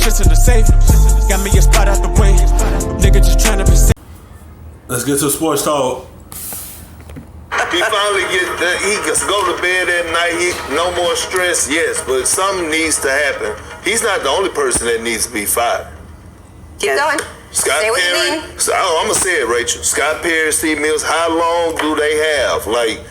shit's in the safe. Got me a spot out the way. Nigga just tryna be safe. Let's get to sports talk. He finally he can go to bed at night. No more stress, yes, but something needs to happen. He's not the only person that needs to be fired. Keep going. Scott Say what Perry. you mean. I'm gonna say it, Rachel. Scott Perry, Steve Mills. How long do they have? Like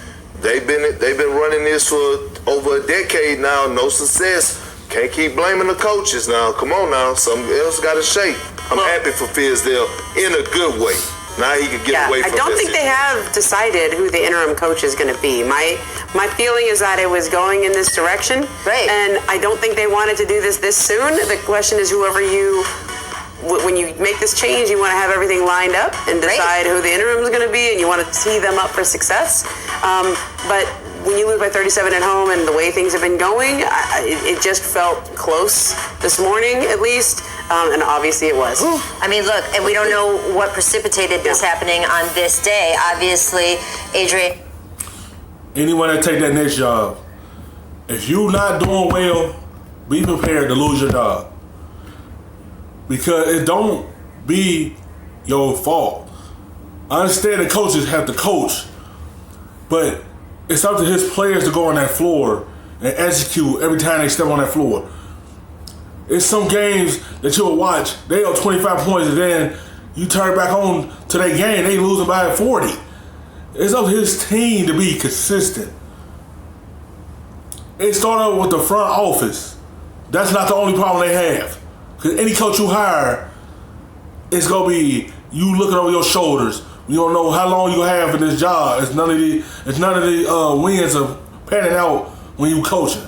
they've been running this for over a decade now. No success. Can't keep blaming the coaches now. Come on now. Something else got to shake. I'm happy for Fizdale in a good way. Now he can get away from this. I don't think they have decided who the interim coach is going to be. My feeling is that it was going in this direction. Right. And I don't think they wanted to do this soon. The question is when you make this change, you want to have everything lined up and decide who the interim is going to be, and you want to tee them up for success. But when you lose by 37 at home and the way things have been going, it just felt close this morning at least. And obviously it was. I mean, look, and we don't know what precipitated this happening on this day. Obviously, Adrian. Anyone that take that next job, if you not doing well, be prepared to lose your job. Because it don't be your fault. I understand the coaches have to coach, but it's up to his players to go on that floor and execute every time they step on that floor. It's some games that you'll watch, they are 25 points, and then you turn back on to that game, they lose by 40. It's up to his team to be consistent. It started with the front office. That's not the only problem they have. Because any coach you hire, it's going to be you looking over your shoulders. You don't know how long you have in this job. It's none of the wins are panning out when you coaching.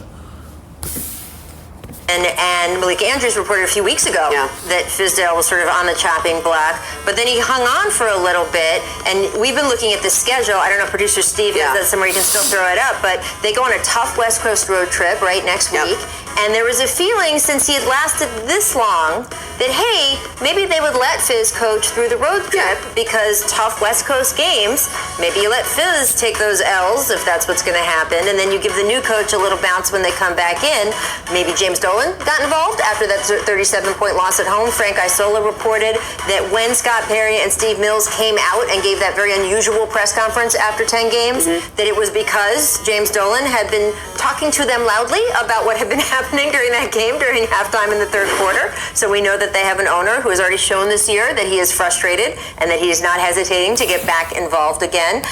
And Malik Andrews reported a few weeks ago that Fizdale was sort of on the chopping block, but then he hung on for a little bit, and we've been looking at the schedule. I don't know if producer Steve has that somewhere, you can still throw it up, but they go on a tough West Coast road trip next week, and there was a feeling since he had lasted this long that, hey, maybe they would let Fizz coach through the road trip because tough West Coast games, maybe you let Fizz take those L's if that's what's going to happen, and then you give the new coach a little bounce when they come back in. Maybe James Dolan got involved after that 37-point loss at home. Frank Isola reported that when Scott Perry and Steve Mills came out and gave that very unusual press conference after 10 games, that it was because James Dolan had been talking to them loudly about what had been happening during that game during halftime in the third quarter. So we know that they have an owner who has already shown this year that he is frustrated and that he is not hesitating to get back involved again.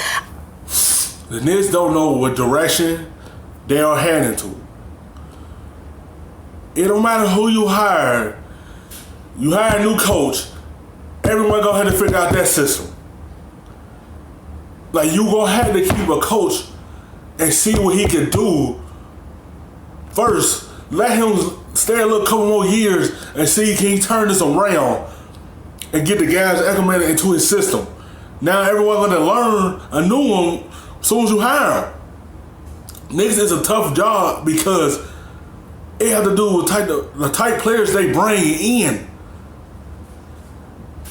The Knicks don't know what direction they are heading to. It don't matter who you hire a new coach, everyone gonna have to figure out that system. Like, you gonna have to keep a coach and see what he can do first. Let him stay a little couple more years and see can he turn this around and get the guys acclimated into his system. Now everyone gonna learn a new one as soon as you hire him. Knicks is a tough job because it have to do with the type players they bring in.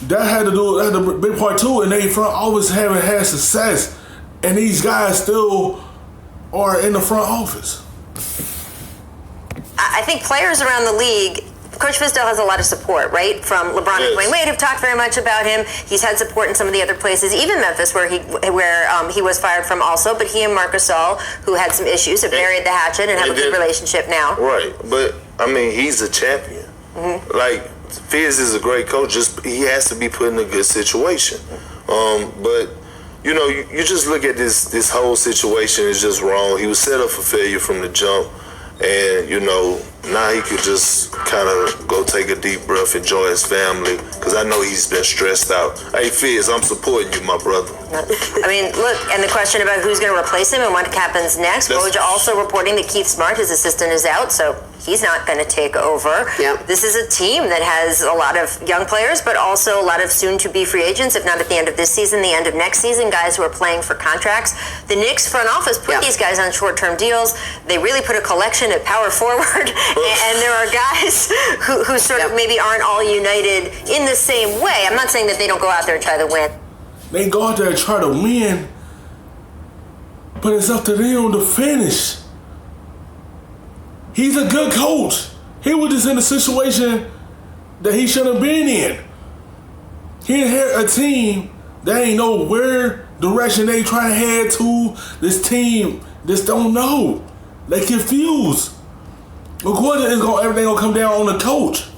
That's the big part too, and they front office haven't had success, and these guys still are in the front office. I think players around the league, Coach Fizdale has a lot of support, right? From LeBron and Dwayne Wade have talked very much about him. He's had support in some of the other places, even Memphis, where he was fired from also. But he and Marc Gasol, who had some issues, have buried the hatchet and have a good relationship now. Right, but I mean, he's a champion. Like, Fizz is a great coach. Just he has to be put in a good situation. But you know, you just look at this whole situation is just wrong. He was set up for failure from the jump. And, you know, now he could just kind of go take a deep breath, enjoy his family, because I know he's been stressed out. Hey, Fizz, I'm supporting you, my brother. I mean, look, and the question about who's going to replace him and what happens next. Woj also reporting that Keith Smart, his assistant, is out, so he's not going to take over. This is a team that has a lot of young players, but also a lot of soon-to-be free agents, if not at the end of this season, the end of next season, guys who are playing for contracts. The Knicks front office put these guys on short-term deals. They really put a collection at power forward, and there are guys who sort of maybe aren't all united in the same way. I'm not saying that they don't go out there and try to win. They go out there and try to win, but it's up to them to finish. He's a good coach. He was just in a situation that he shouldn't have been in. He inherited a team that ain't know where direction they trying to head to. This team just don't know. They confused. Of course, everything gonna come down on the coach.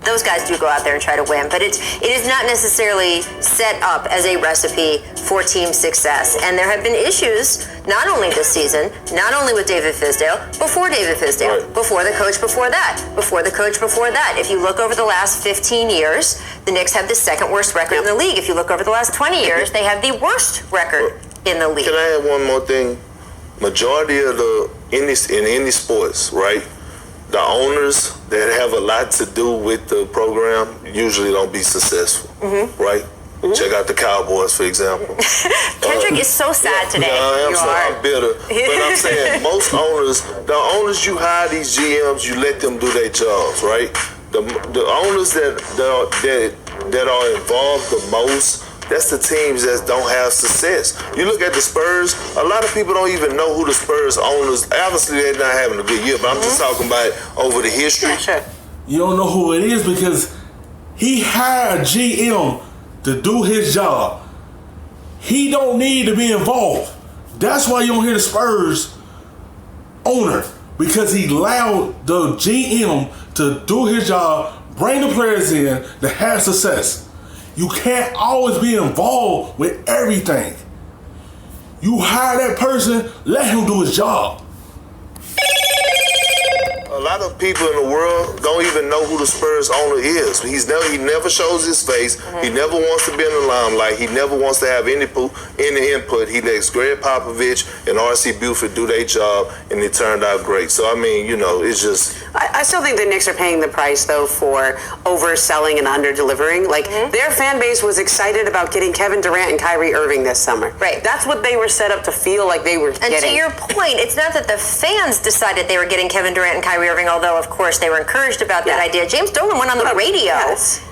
Those guys do go out there and try to win, but it is not necessarily set up as a recipe for team success. And there have been issues, not only this season, not only with David Fizdale, before David Fizdale, Right. before the coach before that, before the coach before that. If you look over the last 15 years, the Knicks have the second worst record in the league. If you look over the last 20 years, they have the worst record in the league. Can I add one more thing? Majority of in any sports, right? The owners that have a lot to do with the program usually don't be successful, right? Check out the Cowboys, for example. Kendrick is so sad today. I'm bitter. But I'm saying most owners, the owners you hire, these GMs, you let them do their jobs, right? The owners that are involved the most, that's the teams that don't have success. You look at the Spurs, a lot of people don't even know who the Spurs owners, obviously they're not having a good year, but I'm just talking about over the history. Sure. You don't know who it is because he hired a GM to do his job. He don't need to be involved. That's why you don't hear the Spurs owner, because he allowed the GM to do his job, bring the players in to have success. You can't always be involved with everything. You hire that person, let him do his job. A lot of people in the world don't even know who the Spurs owner is. He never shows his face. He never wants to be in the limelight. He never wants to have any input. He lets Greg Popovich and R.C. Buford do their job, and it turned out great. So, I mean, it's just... I still think the Knicks are paying the price, though, for overselling and under-delivering. Like, their fan base was excited about getting Kevin Durant and Kyrie Irving this summer. Right. That's what they were set up to feel like they were getting. And to your point, it's not that the fans decided they were getting Kevin Durant and Kyrie Irving, although, of course, they were encouraged about that idea. James Dolan went on the radio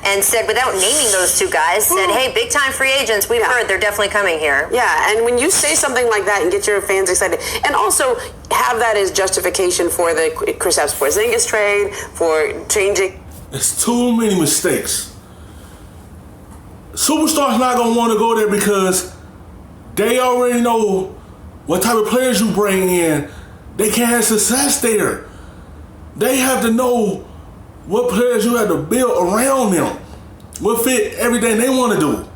and said, without naming those two guys, said, hey, big-time free agents, we've heard they're definitely coming here. Yeah, and when you say something like that and get your fans excited, and also have that as justification for the Kristaps Porzingis trade, for changing. It's too many mistakes. Superstars not gonna want to go there because they already know what type of players you bring in. They can't have success there. They have to know what players you have to build around them, what fit everything they want to do.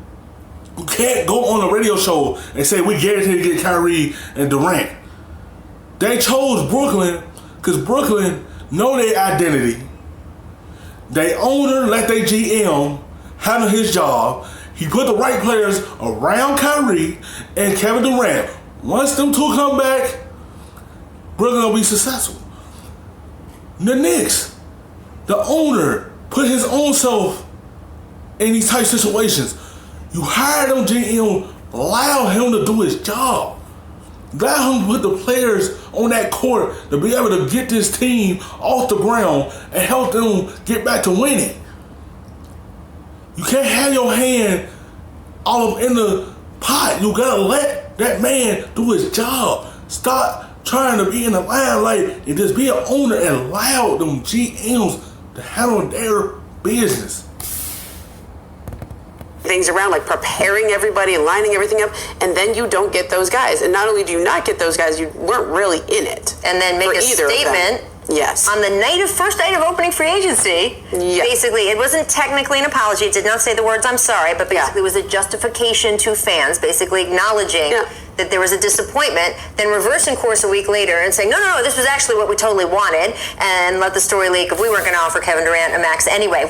You can't go on a radio show and say we guarantee to get Kyrie and Durant. They chose Brooklyn because Brooklyn know their identity. They owner let their GM handle his job. He put the right players around Kyrie and Kevin Durant. Once them two come back, Brooklyn will be successful. The Knicks, the owner, put his own self in these type situations. You hire them GM, allow him to do his job. Allow him to put the players on that court to be able to get this team off the ground and help them get back to winning. You can't have your hand all up in the pot. You gotta let that man do his job. Stop trying to be in the limelight and just be an owner and allow them GMs to handle their business. Things around, like preparing everybody and lining everything up, and then you don't get those guys. And not only do you not get those guys, you weren't really in it. And then make a statement. Yes. On the first night of opening free agency, basically, it wasn't technically an apology. It did not say the words "I'm sorry," but basically it was a justification to fans, basically acknowledging that there was a disappointment, then reversing course a week later and saying, no, this was actually what we totally wanted, and let the story leak if we weren't going to offer Kevin Durant a max anyway.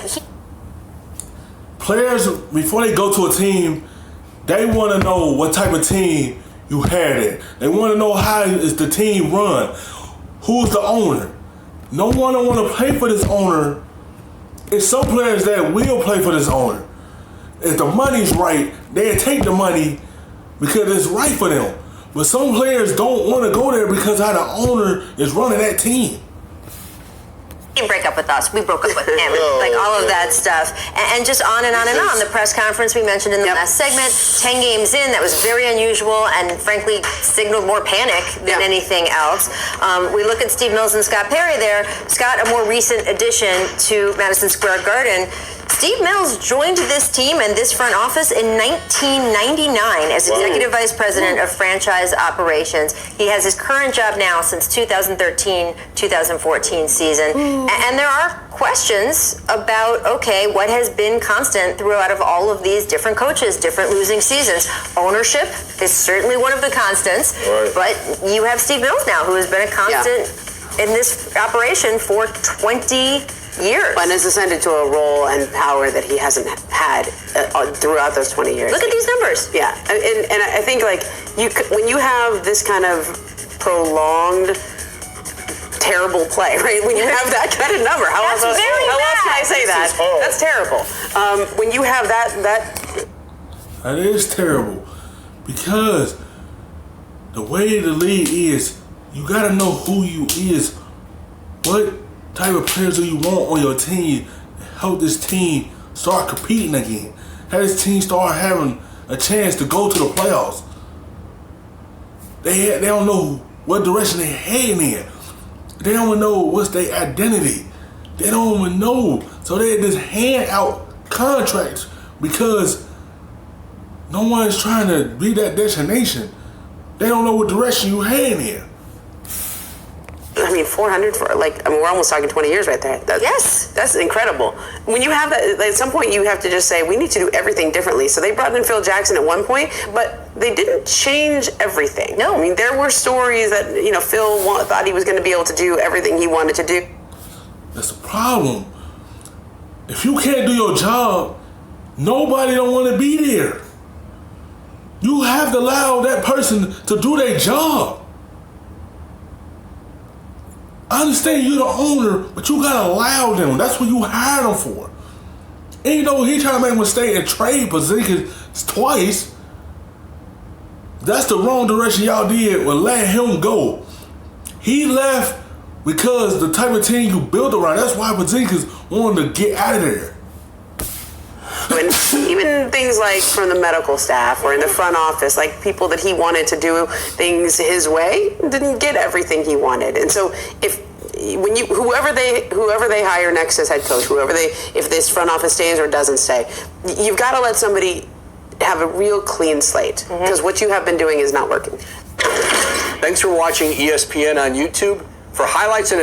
Players, before they go to a team, they want to know what type of team you had it. They want to know how is the team run. Who's the owner? No one don't want to play for this owner. It's some players that will play for this owner. If the money's right, they'll take the money because it's right for them. But some players don't want to go there because how the owner is running that team. didn't break up with us, we broke up with him. Like all of that stuff. And just on and on and on. The press conference we mentioned in the last segment, 10 games in, that was very unusual and frankly signaled more panic than anything else. We look at Steve Mills and Scott Perry there. Scott, a more recent addition to Madison Square Garden. Steve Mills joined this team and this front office in 1999 as Executive Vice President of Franchise Operations. He has his current job now since 2013-2014 season. And there are questions about, okay, what has been constant throughout of all of these different coaches, different losing seasons. Ownership is certainly one of the constants, but you have Steve Mills now, who has been a constant in this operation for 20 years. And has ascended to a role and power that he hasn't had throughout those 20 years. Look at these numbers. Yeah, and I think like when you have this kind of prolonged terrible play, right? When you have that kind of number, how else can I say that? That's terrible. When you have that is terrible, because the way the league is, you gotta know who you is. What type of players do you want on your team to help this team start competing again? Have this team start having a chance to go to the playoffs. They don't know what direction they're heading in. They don't even know what's their identity. They don't even know. So they just hand out contracts because no one's trying to be that destination. They don't know what direction you're heading in. I mean, 400 for we're almost talking 20 years right there. That's incredible. When you have that, at some point you have to just say we need to do everything differently. So they brought in Phil Jackson at one point, but they didn't change everything. No, I mean there were stories that Phil thought he was going to be able to do everything he wanted to do. That's the problem. If you can't do your job, nobody don't want to be there. You have to allow that person to do their job. I understand you're the owner, but you gotta allow them. That's what you hired them for. And he tried to make a mistake and trade positions twice. That's the wrong direction y'all did with letting him go. He left because the type of team you built around. That's why Porzingis wanted to get out of there. And even things like from the medical staff or in the front office, like people that he wanted to do things his way, didn't get everything he wanted. And so whoever they hire next as head coach, if this front office stays or doesn't stay, you've got to let somebody have a real clean slate, because what you have been doing is not working. Thanks for watching ESPN on YouTube. For highlights and